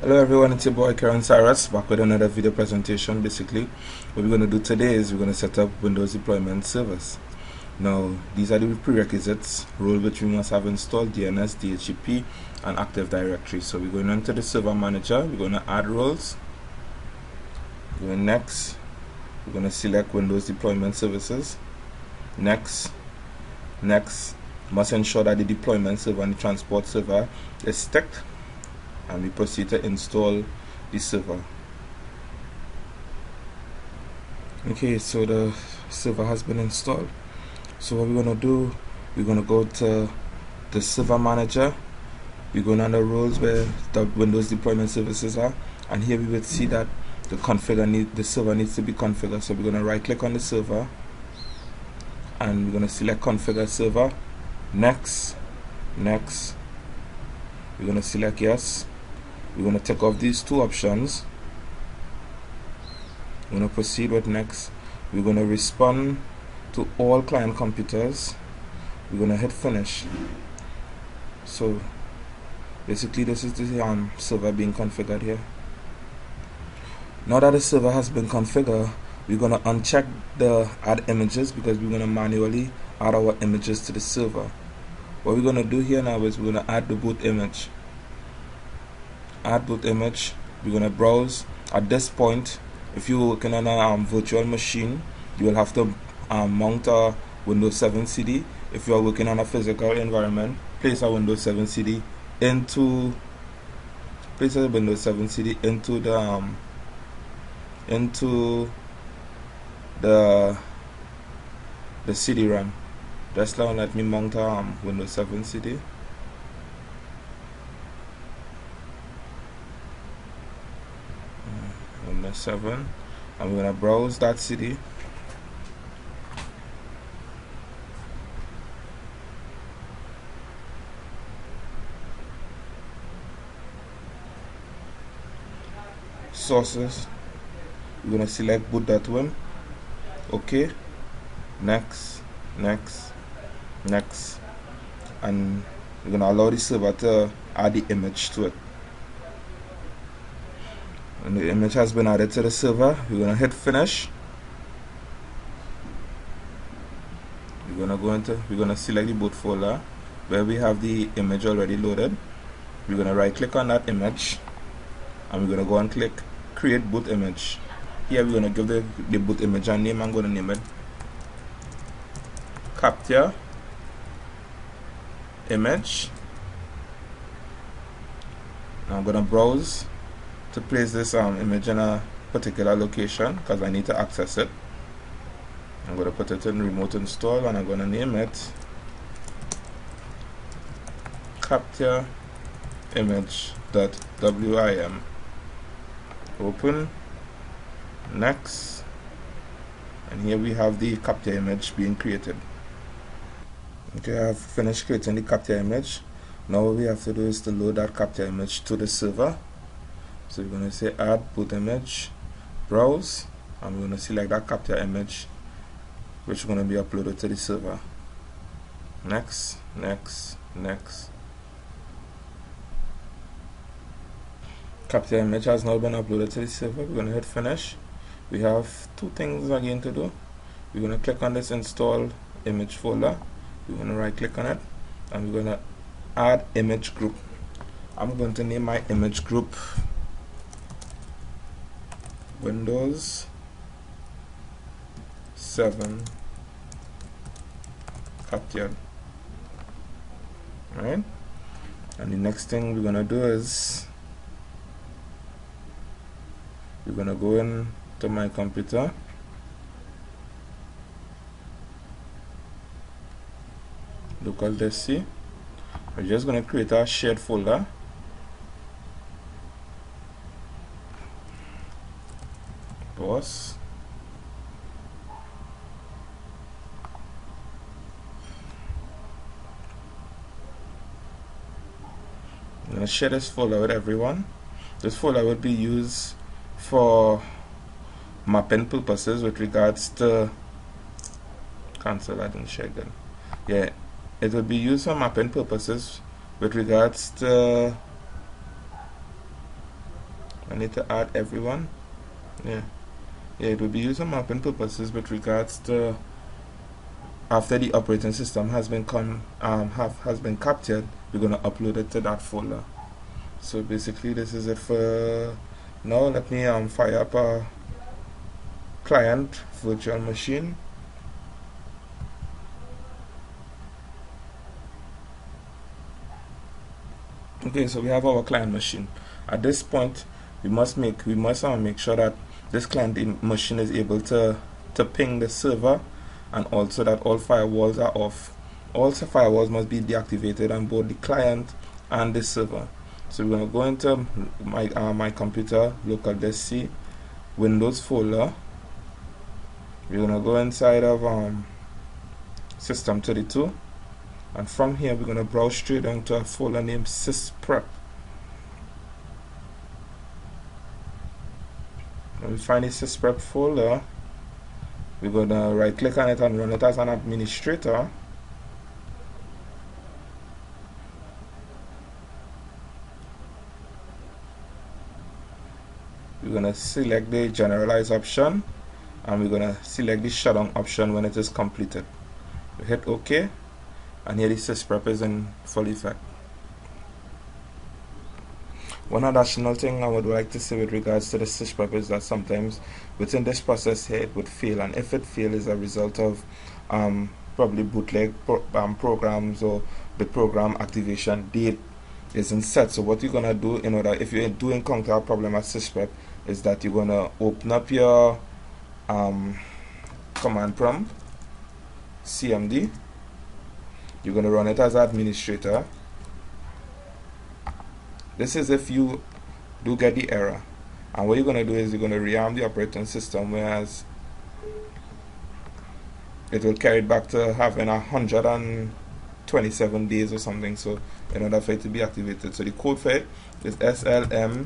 Hello everyone, it's your boy Karen Cyrus back with another video presentation. Basically, what we're going to do today is we're going to set up Windows deployment servers. Now, these are the prerequisites, role which we must have installed: DNS, DHCP, and Active Directory. So we're going into the server manager, we're going to add roles, going next, we're going to select Windows deployment services, next, must ensure that the deployment server and the transport server is stacked, and we proceed to install the server. Okay, so the server has been installed. So what we're going to do, we're going to go to the server manager, we're going under roles where the Windows deployment services are, and here we will see that the server needs to be configured. So we're going to right click on the server and we're going to select configure server, next, we're going to select yes. We're going to take off these two options. We're going to proceed with next. We're going to respond to all client computers. We're going to hit finish. So basically this is the server being configured here. Now that the server has been configured, we're going to uncheck the add images because we're going to manually add our images to the server. What we're going to do here now is we're going to add the boot image. Add boot image. We're going to browse. At this point, if you're working on a virtual machine, you will have to mount a Windows 7 CD. If you are working on a physical environment, place a Windows 7 CD into the CD-ROM. Just now let me mount a Windows 7 CD. Windows 7, and we're going to browse that CD. Sources, we're going to select boot.wim. Okay, next, and we're going to allow the server to add the image to it. And the image has been added to the server. We're going to hit finish. We're going to select the boot folder where we have the image already loaded. We're going to right click on that image and we're going to go and click create boot image. Here we're going to give the boot image a name. I'm going to name it capture image. Now I'm going to browse to place this image in a particular location because I need to access it. I'm going to put it in remote install and I'm going to name it capture image.wim. Open, next, and here we have the capture image being created. Okay, I have finished creating the capture image. Now what we have to do is to load that capture image to the server. So we're going to say add boot image, browse, and we're going to select that capture image which is going to be uploaded to the server. Next. Capture image has now been uploaded to the server. We're going to hit finish. We have two things again to do. We're going to click on this install image folder. We're going to right click on it and we're going to add image group. I'm going to name my image group Windows 7 captured. Right, and the next thing we're going to do is we're going to go into my computer, local disk C. We're just going to create a shared folder. Boss. I'm going to share this folder with everyone. This folder will be used for mapping purposes with regards to cancel. I didn't share again. Yeah, it will be used for mapping purposes with regards to I need to add everyone. Yeah, it will be used for mapping purposes with regards to after the operating system has been captured, we're going to upload it to that folder. So basically this is it for now. Let me fire up a client virtual machine. Okay, so we have our client machine. At this point, we must make sure that this client machine is able to ping the server, and also that all firewalls are off. All firewalls must be deactivated on both the client and the server. So we're going to go into my computer, local disk C, Windows folder. We're going to go inside of System32, and from here we're going to browse straight down to a folder named Sysprep. When we find the Sysprep folder, we're going to right click on it and run it as an administrator. We're going to select the generalize option, and we're going to select the shutdown option when it is completed. We hit OK, and here the Sysprep is in full effect. One additional thing I would like to say with regards to the Sysprep is that sometimes within this process here it would fail, and if it fails as a result of probably bootleg programs, or the program activation date isn't set. So what you're gonna do in order, if you do encounter a problem at Sysprep, is that you're gonna open up your command prompt, CMD. You're gonna run it as administrator. This is if you do get the error, and what you're gonna do is you're gonna rearm the operating system, whereas it will carry it back to having 127 days or something. So in order for it to be activated, so the code for it is SLMGR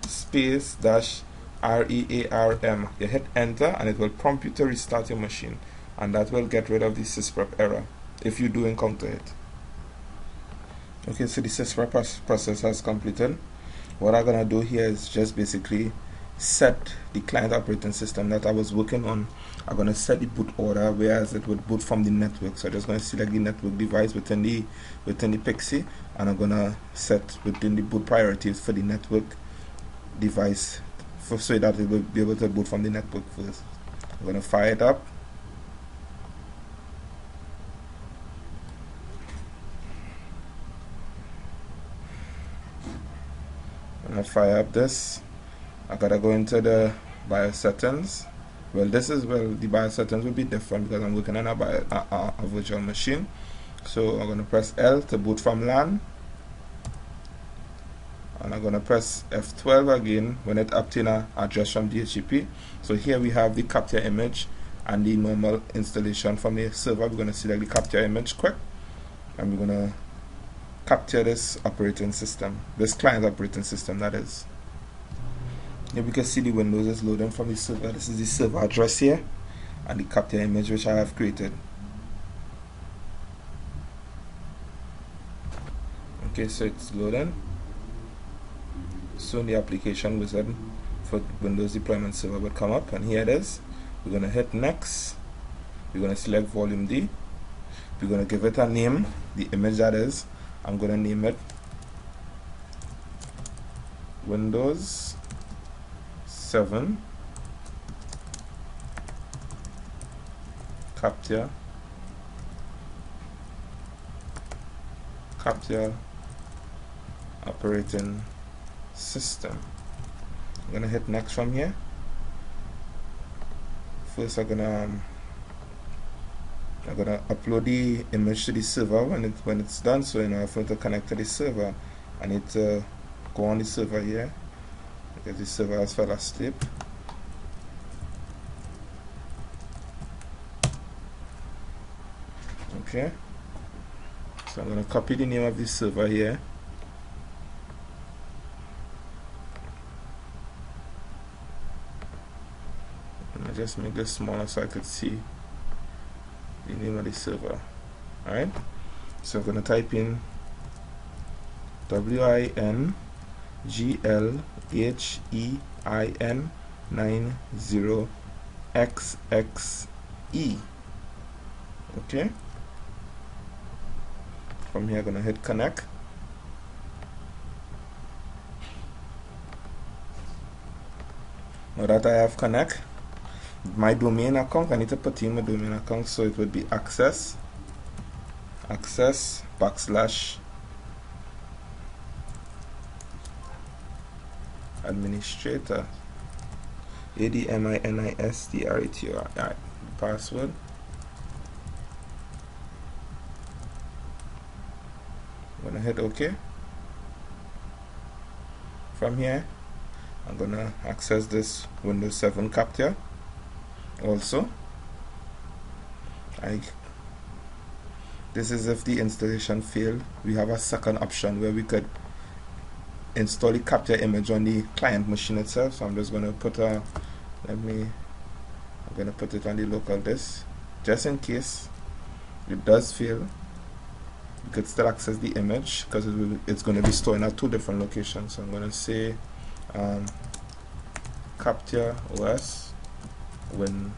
space dash REARM. You hit enter and it will prompt you to restart your machine, and that will get rid of the Sysprep error if you do encounter it. Okay, so the Sysprep process has completed. What I'm gonna do here is just basically set the client operating system that I was working on. I'm gonna set the boot order, whereas it would boot from the network. So I'm just gonna select the network device within the Pixie, and I'm gonna set within the boot priorities for the network device, so that it will be able to boot from the network first. I'm gonna fire it up. I'm gonna fire up this. I gotta go into the BIOS settings. Well, the BIOS settings will be different because I'm working on a virtual machine. So I'm gonna press L to boot from LAN, and I'm gonna press F12 again when it obtains an address from DHCP. So here we have the capture image and the normal installation from the server. We're gonna select the capture image quick, and we're gonna capture this operating system, this client operating system, that is. Here we can see the Windows is loading from the server. This is the server address here, and the capture image which I have created. Okay, so it's loading. Soon the application wizard for Windows deployment server will come up, and here it is. We're going to hit next. We're going to select volume D. We're going to give it a name, the image that is. I'm going to name it Windows 7 capture operating system. I'm gonna hit next from here. First I'm gonna upload the image to the server when it's done. So in order for it to connect to the server, I need to go on the server here because the server has fell asleep. Okay, so I'm going to copy the name of the server here. And I just make this smaller so I could see the name of the server. Alright, so I'm going to type in WIN GLHEIN90XXE. Okay, from here I'm gonna hit connect. Now that I have connect, my domain account, I need to put in my domain account, so it would be access backslash administrator ADMINISTRATOR. Alright, password. I'm gonna hit OK. From here I'm gonna access this Windows 7 capture. Also, this is if the installation failed. We have a second option where we could install the capture image on the client machine itself. So I'm just gonna put I'm gonna put it on the local disk, just in case it does fail. You could still access the image because it's going to be stored at 2 different locations. So I'm going to say capture OS win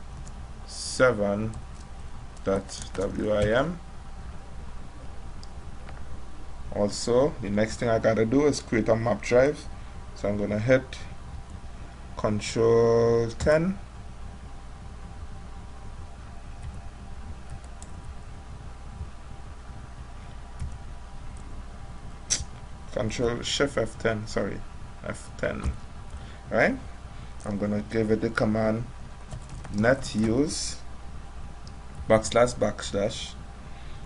7.wim. Also, the next thing I gotta do is create a map drive. So I'm going to hit Control 10. Control Shift F10, sorry, F10. Right? I'm gonna give it the command net use //.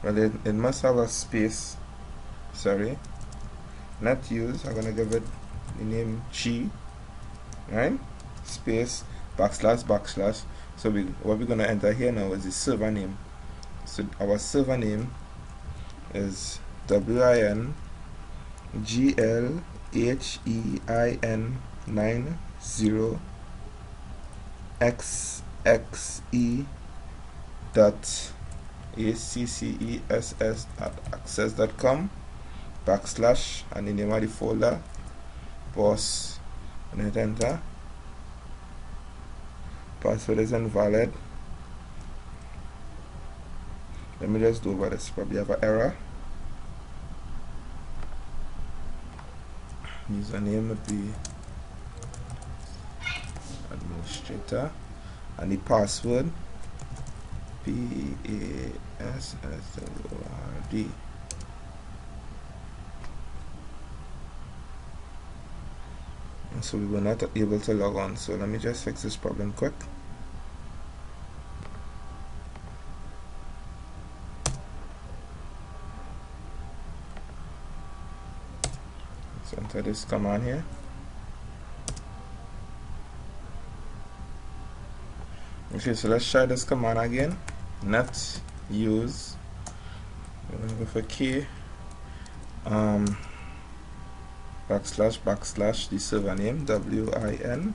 Well, it must have a space. Sorry, net use. I'm gonna give it the name G, right? Space //. So what we're gonna enter here now is the server name. So our server name is WIN GLHEIN90XXE.access.com / and the name of the folder boss, and hit enter. Password is invalid. Let me just do over this, probably have an error. Username would be administrator, and the password PASSWORD. And so we were not able to log on. So let me just fix this problem quick. So enter this command here. Okay, so let's try this command again. Net use. We're gonna go for key. / the server name WIN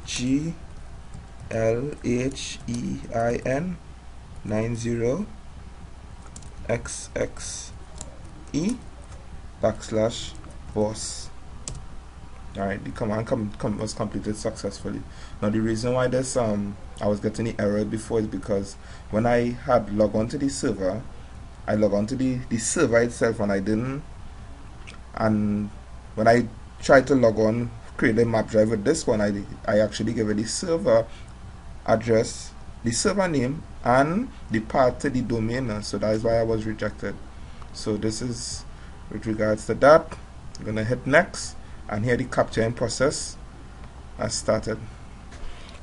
GLHEIN90XXE / boss. Alright, the command was completed successfully. Now the reason why this I was getting the error before is because when I had logged onto the server, I logged onto the server itself, and I didn't. And when I tried to log on, create a map drive with this one, I actually gave it the server address, the server name, and the path to the domain. So that is why I was rejected. So this is with regards to that. I'm gonna hit next, and here the capturing process has started.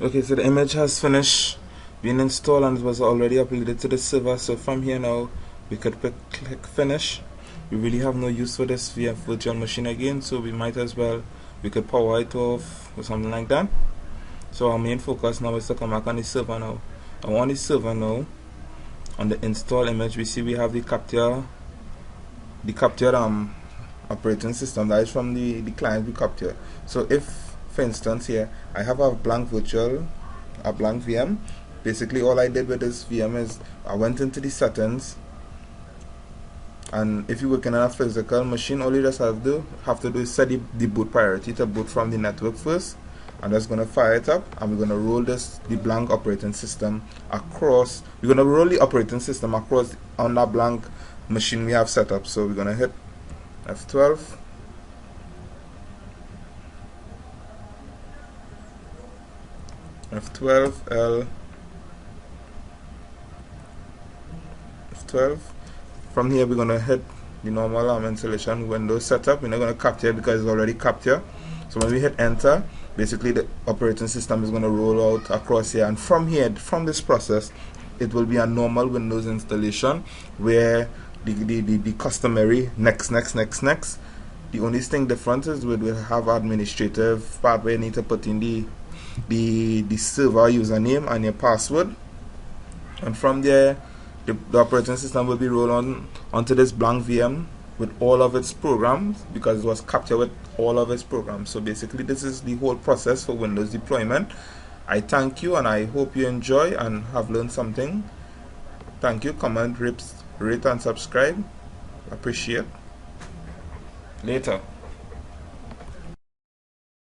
Okay, so the image has finished being installed and it was already uploaded to the server. So from here now we could click finish. We really have no use for this virtual machine again, so we might as well, we could power it off or something like that. So our main focus now is to come back on the server now. And on the server now, on the install image, we see we have the captured operating system that is from the client we capture. So if, for instance, here I have a blank VM. Basically all I did with this VM is I went into the settings, And if you're working on a physical machine, all you just have to do is set the boot priority to boot from the network first, and that's going to fire it up, and we're going to roll the blank operating system across. We're going to roll the operating system across on that blank machine we have set up. So we're going to hit F12, F12, L, F12. From here we're going to hit the normal installation window setup. We're not going to capture it because it's already captured. So when we hit enter, basically the operating system is going to roll out across here, and from here, from this process, it will be a normal Windows installation where the customary next. The only thing different is we will have administrative part where you need to put in the server username and your password, and from there the operating system will be rolled on onto this blank VM with all of its programs, because it was captured with all of its programs. So basically this is the whole process for Windows deployment. I thank you, and I hope you enjoy and have learned something. Thank you. Comment, rate and subscribe. Appreciate. Later.